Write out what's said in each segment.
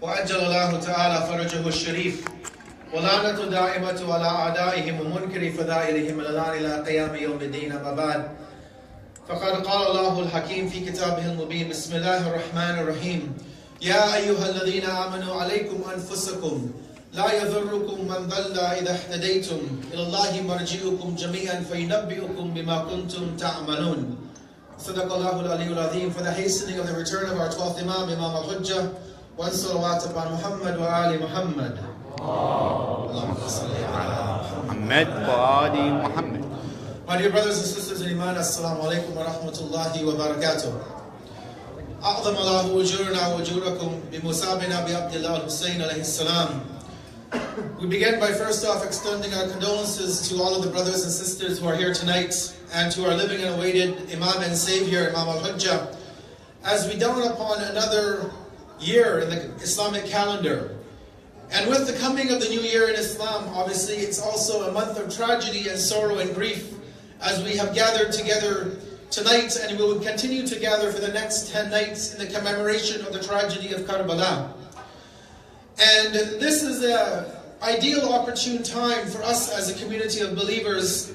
وأجل الله تعالى فرجه الشريف ولعنة دائمة على أعدائهم ومنكر فضائلهم إلى قيام يوم الدين. أما بعد، فقد قال الله الحكيم في كتابه المبين: بسم الله الرحمن الرحيم. يا أيها الذين آمنوا عليكم أنفسكم لا يضركم من ضل إذا اهتديتم إلى الله مرجعكم جميعا فينبئكم بما كنتم تعملون. صدق الله العلي العظيم. For the hastening of the return of our 12th Imam, Imam al-Hujjah, one salawat upon Muhammad wa ali Muhammad. Muhammad wa ali Muhammad. My dear brothers and sisters in Iman, Assalamu alaikum wa rahmatullahi wa barakatuh. أعظم الله وجورنا وجوركم بمصابنا بعبد الله الحسين عليه السلام. We begin by first off extending our condolences to all of the brothers and sisters who are here tonight and to our living and awaited Imam and Savior, Imam al-Hujjah, as we dawn upon another year in the Islamic calendar. And with the coming of the new year in Islam, obviously it's also a month of tragedy and sorrow and grief, as we have gathered together tonight and we will continue to gather for the next 10 nights in the commemoration of the tragedy of Karbala. And this is an ideal opportune time for us as a community of believers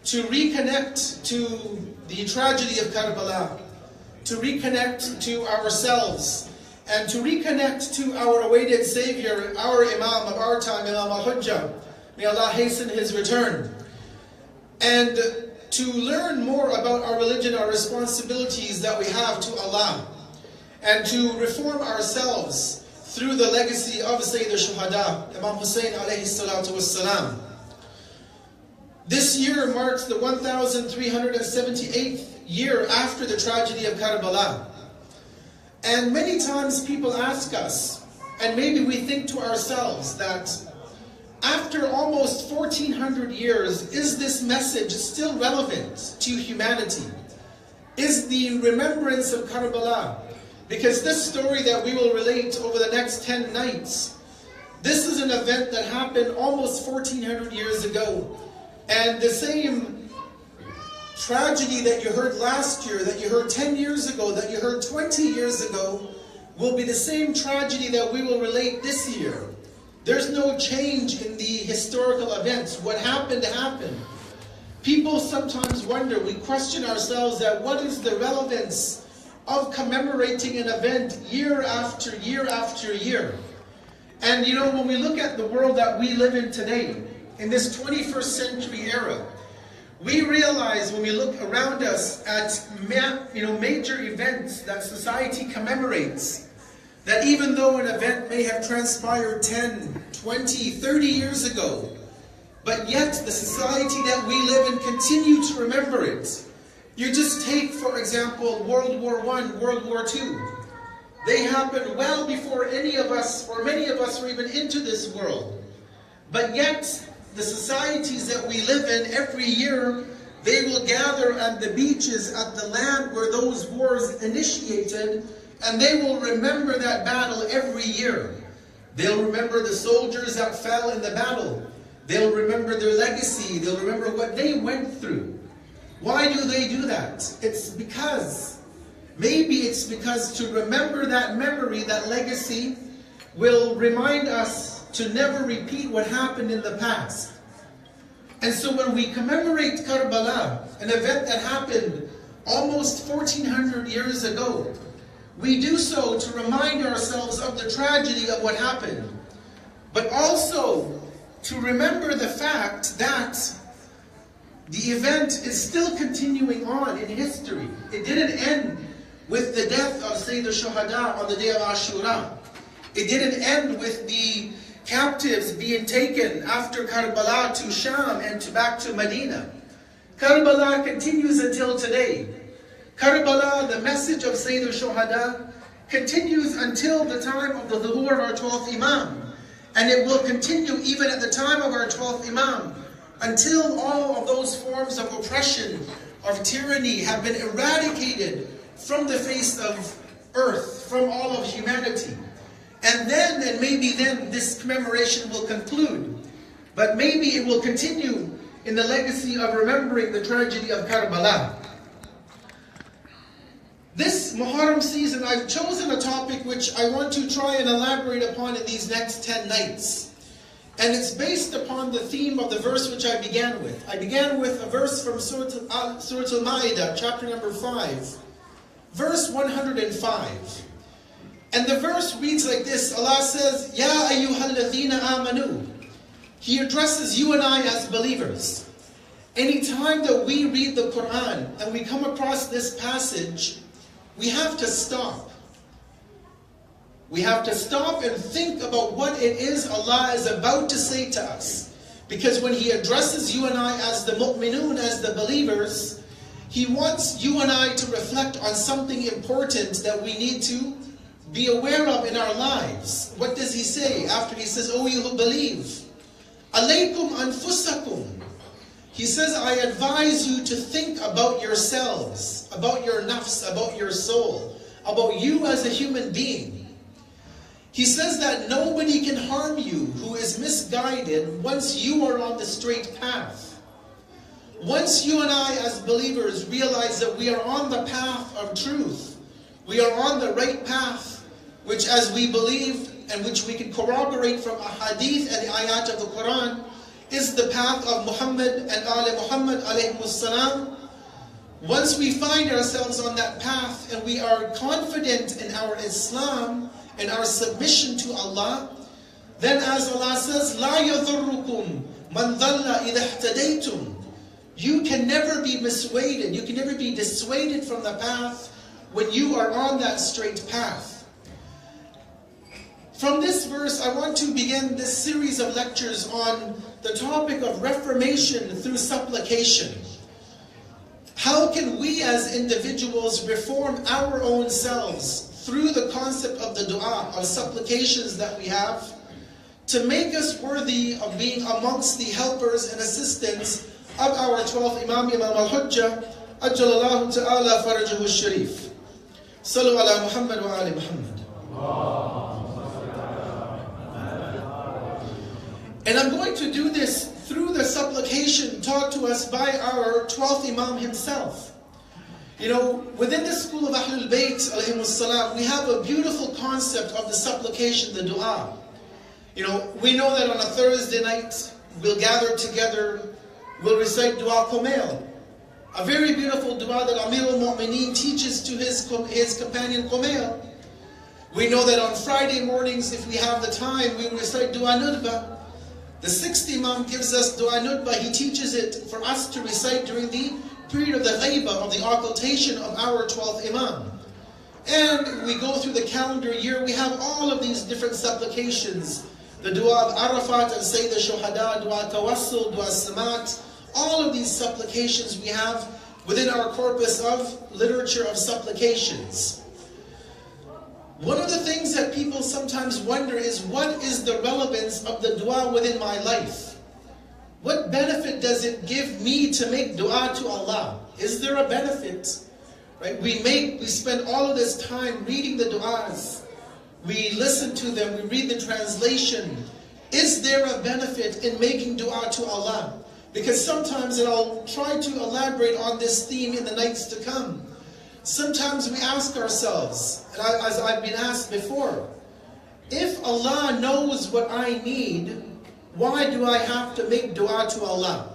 to reconnect to the tragedy of Karbala, to reconnect to ourselves, and to reconnect to our awaited Savior, our Imam of our time, Imam al-Hujjah. May Allah hasten his return. And to learn more about our religion, our responsibilities that we have to Allah, and to reform ourselves through the legacy of Sayyid al-Shuhada, Imam Hussain alayhi salatu wassalam. This year marks the 1378th year after the tragedy of Karbala. And many times people ask us, and maybe we think to ourselves, that after almost 1400 years, is this message still relevant to humanity? Is the remembrance of Karbala? Because this story that we will relate over the next 10 nights, this is an event that happened almost 1400 years ago. And the same tragedy that you heard last year, that you heard 10 years ago, that you heard 20 years ago, will be the same tragedy that we will relate this year. There's no change in the historical events. What happened happened. People sometimes wonder, we question ourselves that what is the relevance of commemorating an event year after year after year? And you know, when we look at the world that we live in today, in this 21st century era, we realize when we look around us at major events that society commemorates, that even though an event may have transpired 10, 20, 30 years ago, but yet the society that we live in continue to remember it. You just take, for example, World War I, World War II. They happened well before any of us, or many of us, were even into this world. But yet, the societies that we live in, every year, they will gather at the beaches, at the land where those wars initiated, and they will remember that battle every year. They'll remember the soldiers that fell in the battle. They'll remember their legacy. They'll remember what they went through. Why do they do that? Maybe it's because to remember that memory, that legacy, will remind us to never repeat what happened in the past. And so when we commemorate Karbala, an event that happened almost 1400 years ago, we do so to remind ourselves of the tragedy of what happened, but also to remember the fact that the event is still continuing on in history. It didn't end with the death of Sayyid al-Shuhada on the day of Ashura. It didn't end with the captives being taken after Karbala to Sham and back to Medina. Karbala continues until today. Karbala, the message of Sayyid al-Shuhada, continues until the time of the zuhur of our 12th Imam. And it will continue even at the time of our 12th Imam, until all of those forms of oppression, of tyranny, have been eradicated from the face of earth, from all of humanity. And then, and maybe then, this commemoration will conclude. But maybe it will continue in the legacy of remembering the tragedy of Karbala. This Muharram season, I've chosen a topic which I want to try and elaborate upon in these next 10 nights. And it's based upon the theme of the verse which I began with. I began with a verse from Surah Al-Ma'idah, chapter number 5, verse 105. And the verse reads like this. Allah says, Ya ayyuhalladhina amanu. He addresses you and I as believers. Anytime that we read the Quran and we come across this passage, we have to stop. We have to stop and think about what it is Allah is about to say to us. Because when He addresses you and I as the mu'minun, as the believers, He wants you and I to reflect on something important that we need to be aware of in our lives. What does He say after He says, "O you who believe, alaykum anfusakum." He says, I advise you to think about yourselves, about your nafs, about your soul, about you as a human being. He says that nobody can harm you who is misguided once you are on the straight path. Once you and I as believers realize that we are on the path of truth, we are on the right path, which as we believe and which we can corroborate from a hadith and the ayat of the Quran, is the path of Muhammad and Ali Muhammad alayhimus salam. Once we find ourselves on that path and we are confident in our Islam and our submission to Allah, then as Allah says, "La yadhurrukum man dhalla idha ihtadaytum." You can never be miswayed, you can never be dissuaded from the path when you are on that straight path. From this verse, I want to begin this series of lectures on the topic of reformation through supplication. How can we as individuals reform our own selves through the concept of the dua, of supplications that we have, to make us worthy of being amongst the helpers and assistants of our 12th Imam, Imam al-Hujjah, Ajjalallahu ta'ala farajahu al-Sharif. Sallu ala Muhammad wa ali Muhammad. And I'm going to do this through the supplication taught to us by our 12th Imam himself. You know, within the school of Ahlul Bayt, alayhimus salam, we have a beautiful concept of the supplication, the dua. You know, we know that on a Thursday night, we'll gather together, we'll recite dua Kumail. A very beautiful dua that Amir al-Mu'mineen teaches to his companion Kumail. We know that on Friday mornings, if we have the time, we recite dua Nudba. The 6th Imam gives us dua Nudba. He teaches it for us to recite during the period of the ghaibah, of the occultation of our 12th Imam. And we go through the calendar year, we have all of these different supplications. The dua of Arafat and Sayyid al-Shuhada, dua Tawassul, dua Samat. All of these supplications we have within our corpus of literature of supplications. One of the things that people sometimes wonder is, what is the relevance of the dua within my life? What benefit does it give me to make dua to Allah? Is there a benefit? Right? We spend all of this time reading the du'as. We listen to them, we read the translation. Is there a benefit in making dua to Allah? Because sometimes, and I'll try to elaborate on this theme in the nights to come, sometimes we ask ourselves, and as I've been asked before, if Allah knows what I need, why do I have to make dua to Allah?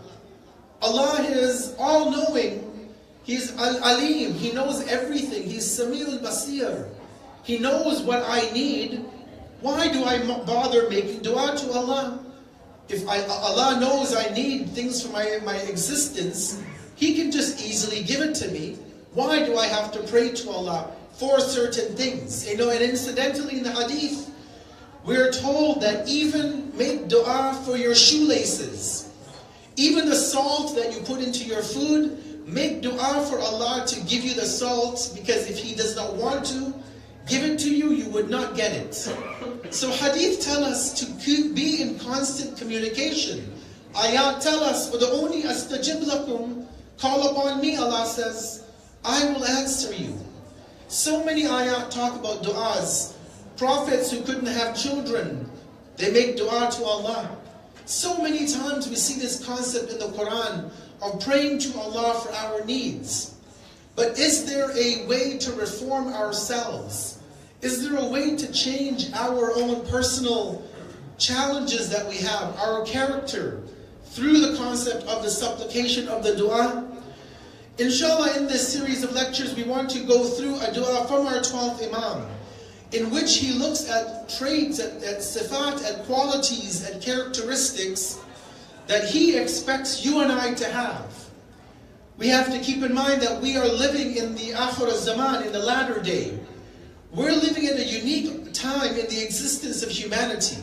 Allah is all-knowing. He's Al-Alim. He knows everything. He's Sami'ul Basir. He knows what I need. Why do I bother making dua to Allah? If Allah knows I need things for my existence, He can just easily give it to me. Why do I have to pray to Allah for certain things? You know, and incidentally in the hadith, we're told that even make dua for your shoelaces. Even the salt that you put into your food, make dua for Allah to give you the salt, because if He does not want to give it to you, you would not get it. So hadith tell us to be in constant communication. Ayat tell us, وَدَعُونِي أَسْتَجِبْ لَكُمْ, call upon me, Allah says, I will answer you. So many ayat talk about du'as. Prophets who couldn't have children, they make dua to Allah. So many times we see this concept in the Quran of praying to Allah for our needs. But is there a way to reform ourselves? Is there a way to change our own personal challenges that we have, our character, through the concept of the supplication of the dua? Inshallah, in this series of lectures, we want to go through a dua from our 12th Imam, in which he looks at traits, at sifat, at qualities, at characteristics that he expects you and I to have. We have to keep in mind that we are living in the akhir al-zaman, in the latter day. We're living in a unique time in the existence of humanity.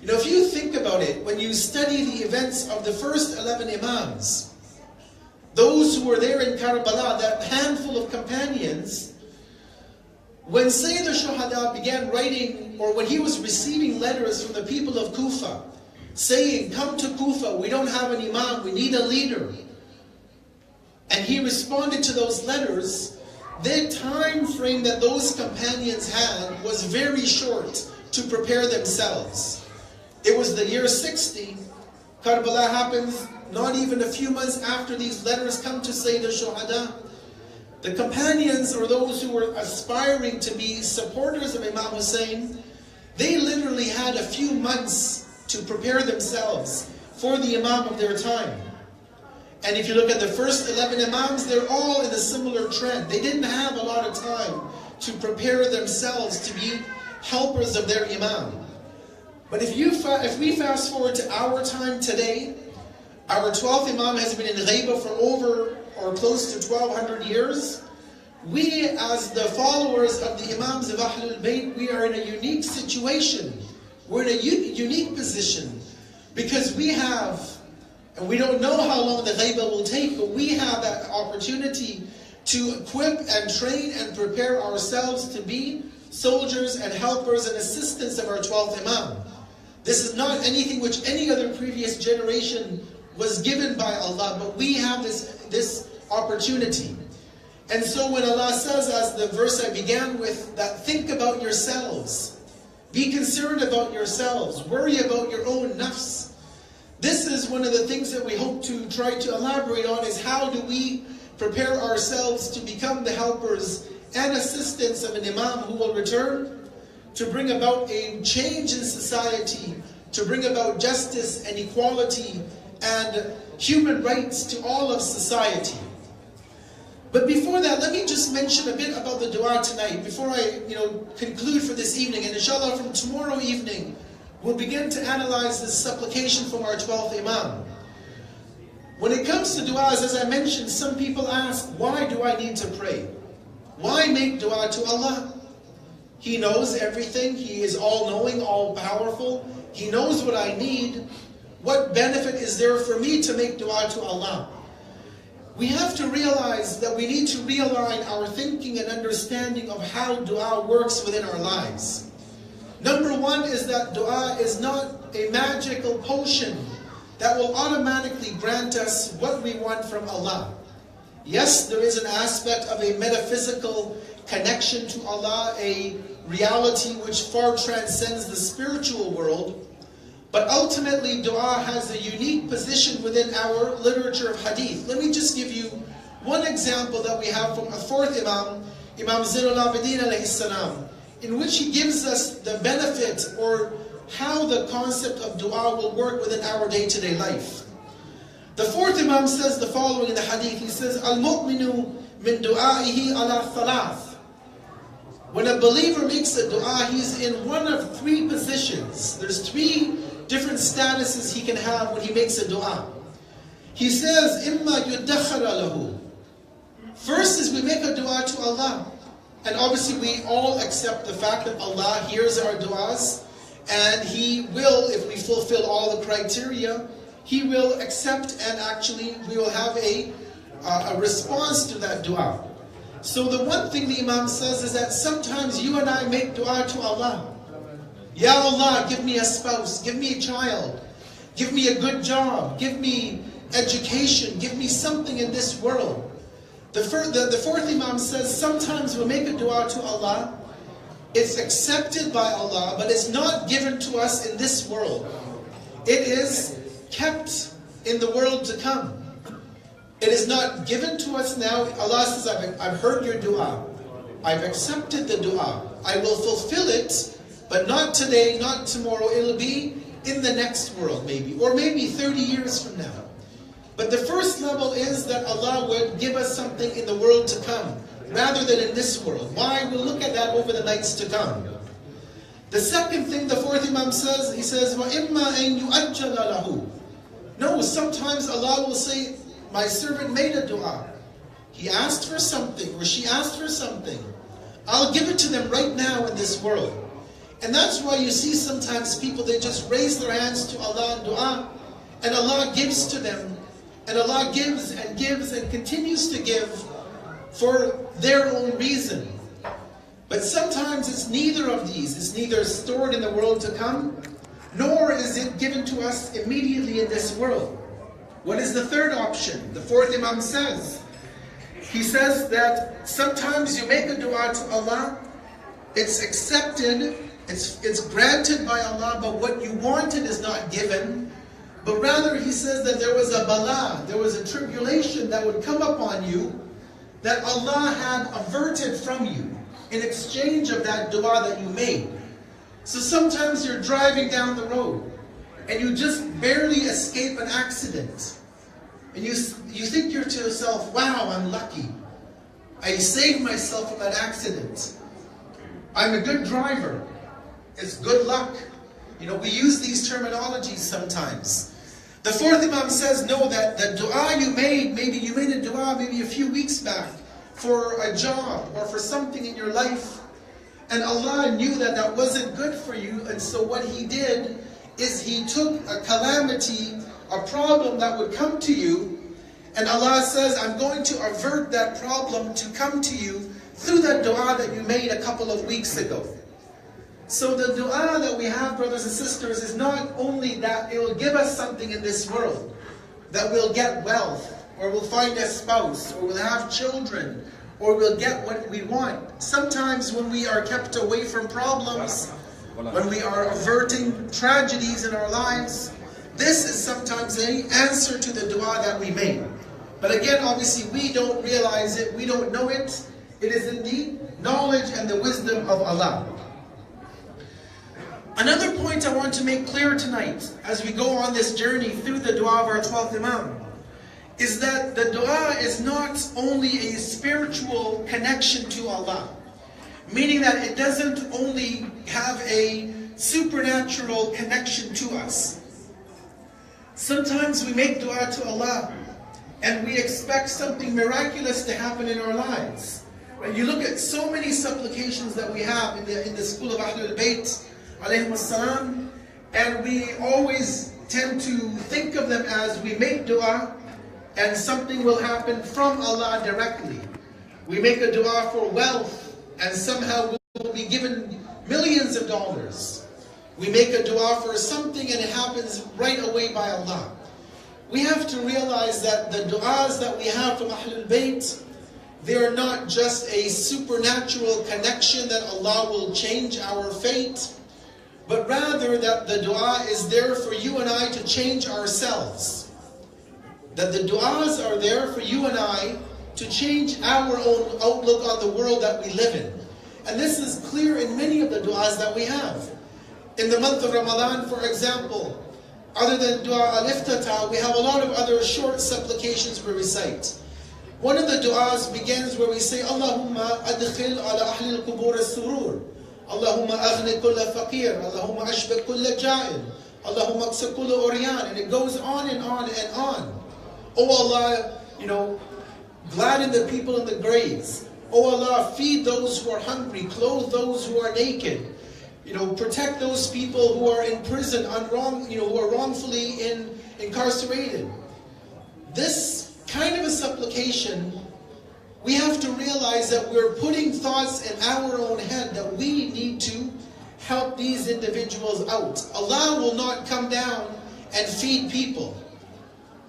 You know, if you think about it, when you study the events of the first 11 Imams, those who were there in Karbala, that handful of companions, when Sayyid al-Shuhada began writing, or when he was receiving letters from the people of Kufa, saying, come to Kufa, we don't have an Imam, we need a leader. And he responded to those letters. The time frame that those companions had was very short to prepare themselves. It was the year 60. Karbala happens not even a few months after these letters come to Sayyid al-Shuhada. The companions, or those who were aspiring to be supporters of Imam Hussein, they literally had a few months to prepare themselves for the Imam of their time. And if you look at the first 11 Imams, they're all in a similar trend. They didn't have a lot of time to prepare themselves to be helpers of their Imam. But if we fast forward to our time today, our 12th Imam has been in Ghaiba for over or close to 1200 years. We, as the followers of the Imams of Ahlul Bayt, we are in a unique situation. We're in a unique position because we have, and we don't know how long the Ghaiba will take, but we have that opportunity to equip and train and prepare ourselves to be soldiers and helpers and assistants of our 12th Imam. This is not anything which any other previous generation was given by Allah, but we have this opportunity. And so when Allah says, as the verse I began with, that think about yourselves, be concerned about yourselves, worry about your own nafs. This is one of the things that we hope to try to elaborate on, is how do we prepare ourselves to become the helpers and assistants of an Imam who will return to bring about a change in society, to bring about justice and equality and human rights to all of society. But before that, let me just mention a bit about the dua tonight, before I conclude for this evening. And inshallah, from tomorrow evening, we'll begin to analyze this supplication from our 12th Imam. When it comes to du'as, as I mentioned, some people ask, why do I need to pray? Why make dua to Allah? He knows everything. He is all-knowing, all-powerful. He knows what I need. What benefit is there for me to make dua to Allah? We have to realize that we need to realign our thinking and understanding of how dua works within our lives. Number one is that dua is not a magical potion that will automatically grant us what we want from Allah. Yes, there is an aspect of a metaphysical connection to Allah, a reality which far transcends the spiritual world. But ultimately, dua has a unique position within our literature of hadith. Let me just give you one example that we have from a fourth Imam, Imam Zainul Abidin alayhi salam, in which he gives us the benefit or how the concept of dua will work within our day-to-day life. The fourth Imam says the following in the hadith. He says, Al-mu'minu min du'aihi ala thalath. When a believer makes a dua, he's in one of three positions. There's three different statuses he can have when he makes a dua. He says, Imma yudakhara lahu. First is we make a dua to Allah. And obviously we all accept the fact that Allah hears our duas, and He will, if we fulfill all the criteria, He will accept, and actually we will have a response to that dua. So the one thing the Imam says is that sometimes you and I make dua to Allah. Ya Allah, give me a spouse, give me a child, give me a good job, give me education, give me something in this world. The fourth Imam says sometimes we make a dua to Allah, it's accepted by Allah, but it's not given to us in this world. It is kept in the world to come. It is not given to us now. Allah says, I've heard your dua. I've accepted the dua. I will fulfill it, but not today, not tomorrow. It'll be in the next world maybe, or maybe 30 years from now. But the first level is that Allah would give us something in the world to come, rather than in this world. Why? We'll look at that over the nights to come. The second thing, the fourth Imam says, he says, وَإِمَّا أَن يُؤَجَّلَ لَهُ. No, sometimes Allah will say, my servant made a dua. He asked for something, or she asked for something. I'll give it to them right now in this world. And that's why you see sometimes people, they just raise their hands to Allah in dua, and Allah gives to them. And Allah gives and continues to give for their own reason. But sometimes it's neither of these. It's neither stored in the world to come, nor is it given to us immediately in this world. What is the third option? The fourth Imam says, he says that sometimes you make a dua to Allah, it's accepted, it's granted by Allah, but what you wanted is not given. But rather, he says that there was a bala, there was a tribulation that would come upon you that Allah had averted from you in exchange of that dua that you made. So sometimes you're driving down the road and you just barely escape an accident. And you think to yourself, wow, I'm lucky. I saved myself from that accident. I'm a good driver. It's good luck. You know, we use these terminologies sometimes. The fourth Imam says, no, that the dua you made, maybe you made a dua maybe a few weeks back for a job or for something in your life, and Allah knew that that wasn't good for you, and so what He did is He took a calamity, a problem that would come to you, and Allah says, I'm going to avert that problem to come to you through that dua that you made a couple of weeks ago. So the dua that we have, brothers and sisters, is not only that it will give us something in this world, that we'll get wealth, or we'll find a spouse, or we'll have children, or we'll get what we want. Sometimes when we are kept away from problems, when we are averting tragedies in our lives, this is sometimes an answer to the dua that we made. But again, obviously, we don't realize it, we don't know it. It is in the knowledge and the wisdom of Allah. Another point I want to make clear tonight, as we go on this journey through the dua of our 12th Imam, is that the dua is not only a spiritual connection to Allah, meaning that it doesn't only have a supernatural connection to us. Sometimes we make dua to Allah and we expect something miraculous to happen in our lives. When you look at so many supplications that we have in the school of Ahlul Bayt, alayhim as-salam, and we always tend to think of them as we make dua and something will happen from Allah directly. We make a dua for wealth and somehow we'll be given millions of dollars. We make a dua for something and it happens right away by Allah. We have to realize that the du'as that we have from Ahlul Bayt, they are not just a supernatural connection that Allah will change our fate, but rather that the dua is there for you and I to change ourselves. That the du'as are there for you and I to change our own outlook on the world that we live in. And this is clear in many of the du'as that we have. In the month of Ramadan, for example, other than dua al-iftatah, we have a lot of other short supplications we recite. One of the du'as begins where we say, Allahumma adkhil ala ahli al-qubur as-surur. Allahumma aghni kulla faqir. Allahumma ashbik kulla ja'il. Allahumma aksir kulla uryan. And it goes on and on and on. Oh Allah, gladden the people in the graves. Oh Allah, feed those who are hungry, clothe those who are naked. Protect those people who are in prison, who are wrongfully incarcerated. This kind of a supplication, we have to realize that we're putting thoughts in our own head that we need to help these individuals out. Allah will not come down and feed people.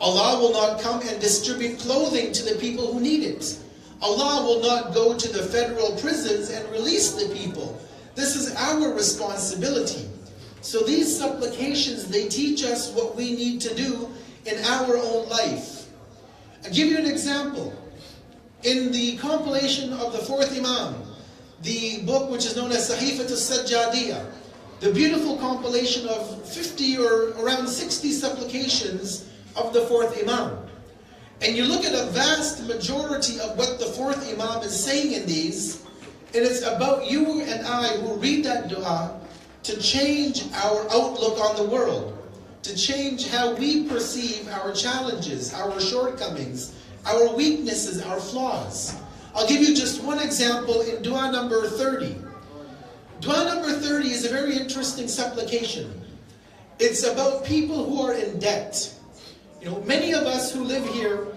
Allah will not come and distribute clothing to the people who need it. Allah will not go to the federal prisons and release the people. This is our responsibility. So these supplications, they teach us what we need to do in our own life. I'll give you an example. In the compilation of the fourth Imam, the book which is known as Sahifat al-Sajjadiyah, the beautiful compilation of 50 or around 60 supplications of the fourth Imam. And you look at a vast majority of what the fourth Imam is saying in these, and it's about you and I who read that dua to change our outlook on the world, to change how we perceive our challenges, our shortcomings, our weaknesses, our flaws. I'll give you just one example in dua number 30. Dua number 30 is a very interesting supplication. It's about people who are in debt. You know, many of us who live here,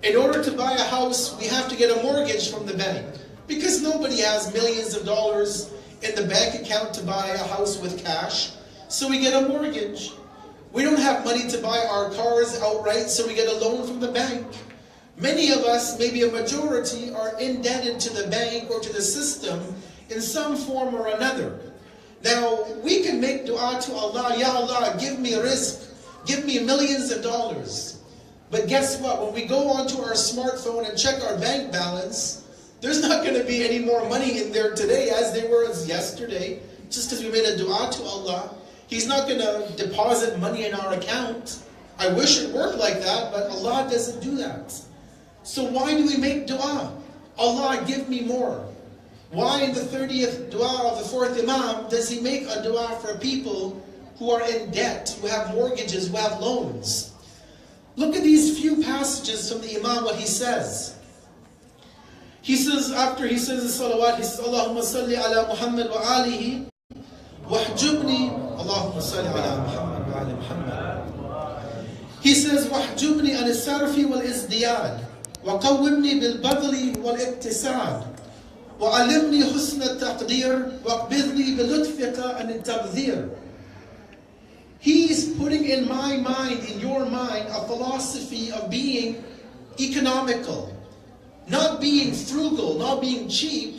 in order to buy a house, we have to get a mortgage from the bank, because nobody has millions of dollars in the bank account to buy a house with cash. So we get a mortgage. We don't have money to buy our cars outright, so we get a loan from the bank. Many of us, maybe a majority, are indebted to the bank or to the system in some form or another. Now, we can make dua to Allah, Ya Allah, give me rizq, give me millions of dollars. But guess what? When we go onto our smartphone and check our bank balance, there's not going to be any more money in there today as they were as yesterday, just because we made a dua to Allah. He's not going to deposit money in our account. I wish it worked like that, but Allah doesn't do that. So why do we make dua? Allah, give me more. Why in the 30th dua of the fourth Imam does he make a dua for people who are in debt, who have mortgages, who have loans? Look at these few passages from the Imam, what he says. He says, after he says the salawat, he says, Allahumma salli ala Muhammad wa alihi, wahjubni, Allahumma salli ala Muhammad wa ali Muhammad. He says, wahjubni an sarfi wal izdiyad, wa qawwimni bil badli wal iktisad, wa alimni husn al taqdir, wa qbidni bil lutfika an tabdhir. He's putting in my mind, in your mind, a philosophy of being economical. Not being frugal, not being cheap,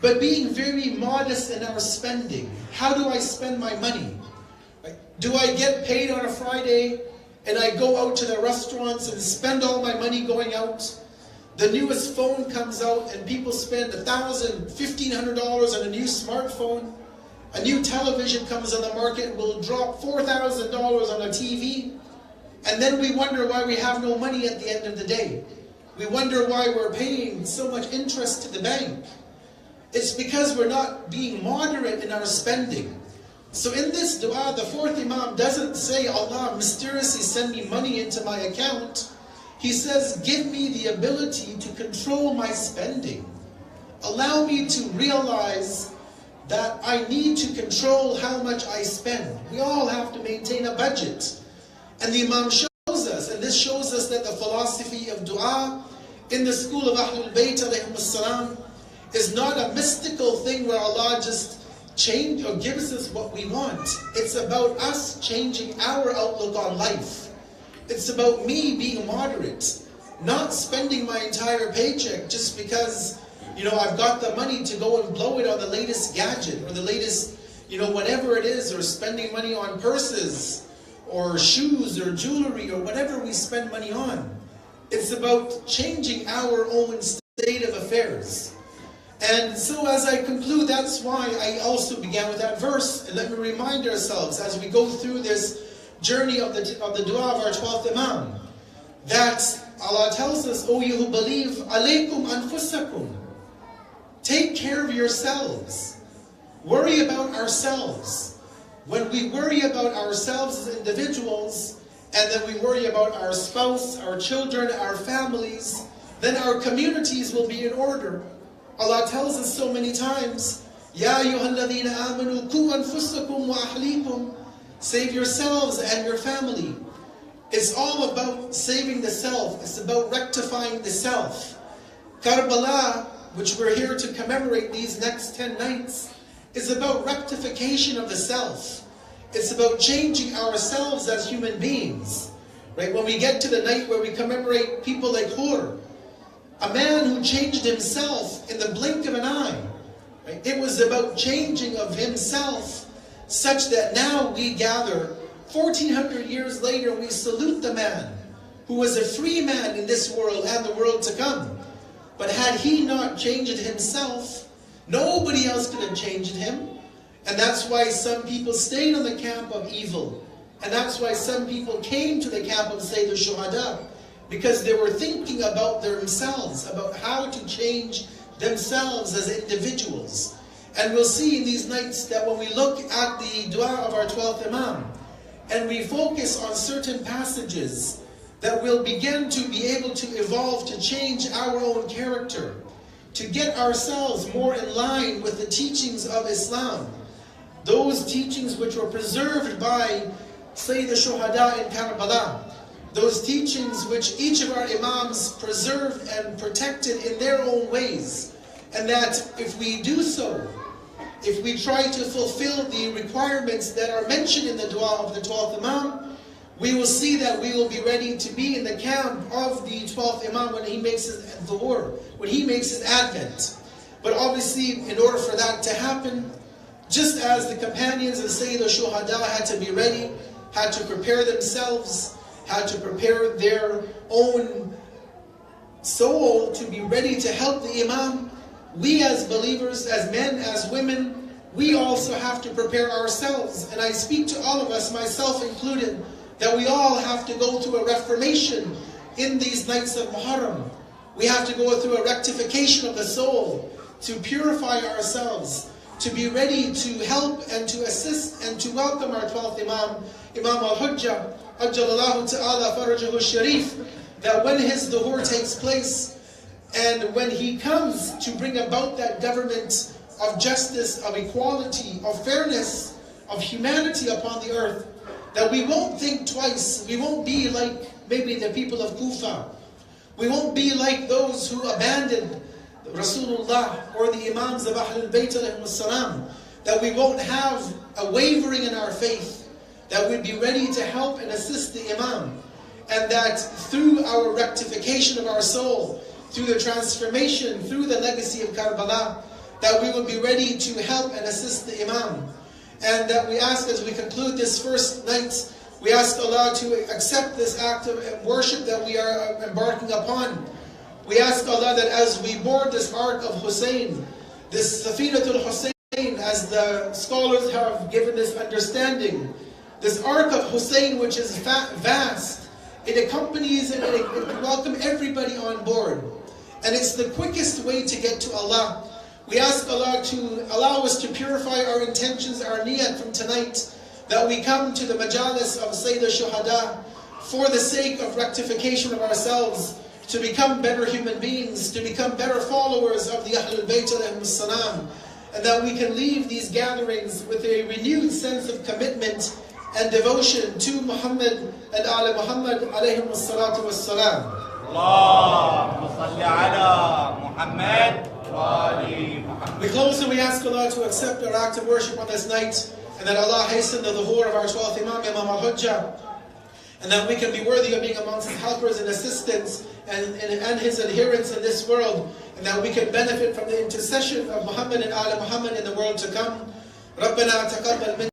but being very modest in our spending. How do I spend my money? Do I get paid on a Friday and I go out to the restaurants and spend all my money going out? The newest phone comes out and people spend $1,000, $1,500 on a new smartphone. A new television comes on the market and will drop $4,000 on a TV. And then we wonder why we have no money at the end of the day. We wonder why we're paying so much interest to the bank. It's because we're not being moderate in our spending. So in this dua, the fourth Imam doesn't say, Allah, mysteriously send me money into my account. He says, give me the ability to control my spending. Allow me to realize that I need to control how much I spend. We all have to maintain a budget. And the Imam shows us, and this shows us that the philosophy of dua in the school of Ahlul Bayt alayhimussalam is not a mystical thing where Allah just change or gives us what we want. It's about us changing our outlook on life. It's about me being moderate, not spending my entire paycheck just because, you know, I've got the money to go and blow it on the latest gadget or the latest, you know, whatever it is, or spending money on purses or shoes or jewelry or whatever we spend money on. It's about changing our own state of affairs. And so as I conclude, that's why I also began with that verse. And let me remind ourselves as we go through this journey of the dua of our 12th Imam, that Allah tells us, O you who believe, alaykum anfusakum. Take care of yourselves. Worry about ourselves. When we worry about ourselves as individuals, and then we worry about our spouse, our children, our families, then our communities will be in order. Allah tells us so many times, Ya ayyuhalladhina amanu qu anfusakum wa ahlikum. Save yourselves and your family. It's all about saving the self. It's about rectifying the self. Karbala, which we're here to commemorate these next 10 nights, is about rectification of the self. It's about changing ourselves as human beings. Right? When we get to the night where we commemorate people like Hur, a man who changed himself in the blink of an eye. Right? It was about changing of himself such that now we gather 1400 years later, we salute the man who was a free man in this world and the world to come. But had he not changed himself, nobody else could have changed him. And that's why some people stayed on the camp of evil. And that's why some people came to the camp of Sayyid al-Shuhada, because they were thinking about themselves, about how to change themselves as individuals. And we'll see in these nights that when we look at the dua of our 12th Imam, and we focus on certain passages, that we'll begin to be able to evolve, to change our own character, to get ourselves more in line with the teachings of Islam. Those teachings which were preserved by Sayyid al-Shuhada in Karbala. Those teachings which each of our Imams preserved and protected in their own ways. And that if we do so, if we try to fulfill the requirements that are mentioned in the dua of the 12th Imam, we will see that we will be ready to be in the camp of the 12th Imam when he makes his dhuhr, when he makes his advent. But obviously, in order for that to happen, just as the companions of Sayyid al-Shuhada had to be ready, had to prepare themselves, had to prepare their own soul to be ready to help the Imam, we as believers, as men, as women, we also have to prepare ourselves. And I speak to all of us, myself included, that we all have to go through a reformation in these nights of Muharram. We have to go through a rectification of the soul, to purify ourselves, to be ready to help and to assist and to welcome our 12th Imam, Imam al-Hujjah, Ajjalallahu ta'ala farajahu sharif, that when his dhuhr takes place, and when he comes to bring about that government of justice, of equality, of fairness, of humanity upon the earth, that we won't think twice. We won't be like maybe the people of Kufa. We won't be like those who abandoned Rasulullah or the Imams of Ahlul Bayt alayhim as-salam. That we won't have a wavering in our faith. That we'd be ready to help and assist the Imam. And that through our rectification of our soul, through the transformation, through the legacy of Karbala, that we will be ready to help and assist the Imam. And that we ask, as we conclude this first night, we ask Allah to accept this act of worship that we are embarking upon. We ask Allah that as we board this ark of Hussein, this Safinatul Hussein, as the scholars have given this understanding, this ark of Hussein, which is vast, it accompanies and it welcomes everybody on board. And it's the quickest way to get to Allah. We ask Allah to allow us to purify our intentions, our niyat from tonight, that we come to the majalis of Sayyid al-Shuhada for the sake of rectification of ourselves, to become better human beings, to become better followers of the Ahlul Bayt alayhim as-salam, and that we can leave these gatherings with a renewed sense of commitment and devotion to Muhammad and ala Muhammad alayhim as-salatu was-salam. Allahumma salli ala Muhammad wa ali Muhammad. We close and we ask Allah to accept our act of worship on this night, and that Allah hasten the dhuhr of our 12th Imam, Imam al-Hujjah, and that we can be worthy of being amongst his helpers and assistants and his adherents in this world, and that we can benefit from the intercession of Muhammad and ala Muhammad in the world to come. رَبَّنَا تَقَبَّلْ مِنَّا